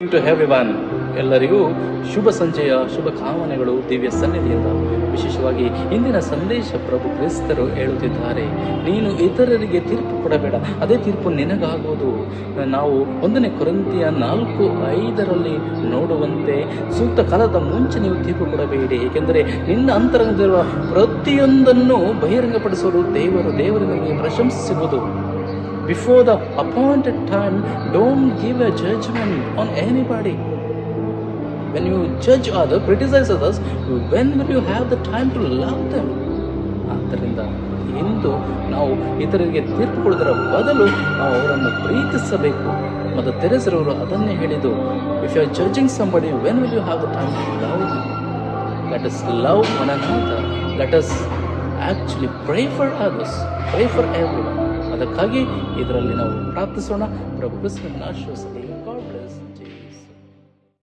To everyone, ಎಲ್ಲರಿಗೂ ಶುಭ ಸಂಜೆಯ ಶುಭ ಕಾಮನೆಗಳು ದಿವ್ಯ ಸನ್ನಿಧಿಯಿಂದ. ವಿಶೇಷವಾಗಿ ಇಂದಿನ ಸಂದೇಶ ಪ್ರಭು ಕ್ರಿಸ್ತರು ಹೇಳುತ್ತಿದ್ದಾರೆ, ನೀನು ಇತರರಿಗೆ ತೀರ್ಪು ಕೊಡಬೇಡ, ಅದೇ ತೀರ್ಪು ನಿನಗಾಗುವುದು. ನಾವು 1 ಕೊರಿಂಥಿಯ 4:5 ನೋಡುವಂತೆ, ಸೂಕ್ತ ಕಾಲದ ಮುಂಚೆ ನೀವು ತೀರ್ಪು ಕೊಡಬೇಡಿ, ಏಕೆಂದರೆ ನಿನ್ನ ಅಂತರಂಗದಲ್ಲಿರುವ ಪ್ರತಿಯೊಂದನ್ನು ಬಹಿರಂಗಪಡಿಸಲು ದೇವರಿಂದ ನಿಮಗೆ ಪ್ರಶಂಸೆ ಸಿಗುವುದು. Before the appointed time, don't give a judgment on anybody. When you judge others, criticize others, when will you have the time to love them? ಆದ್ದರಿಂದ ಇಂದು ನಾವು ಇತರರಿಗೆ ತೀರ್ಪು ಕೊಡುವುದರ ಬದಲು ನಾವು ಅವರನ್ನು ಪ್ರೀತಿಸಬೇಕು. ಮತ್ತು ತೆರೆಸರವರು ಅದನ್ನೇ ಹೇಳಿದ್ದು, if you are judging somebody, when will you have the time to love them? Let us love one another. Let us actually pray for others, pray for everyone. ಅದಕ್ಕಾಗಿ ಇದರಲ್ಲಿ ನಾವು ಪ್ರಾರ್ಥಿಸೋಣ. ಪ್ರಭು ಕ್ರಿಸ್ತನನ್ನು ಆಶೀರ್ವದಿಸಲಿ.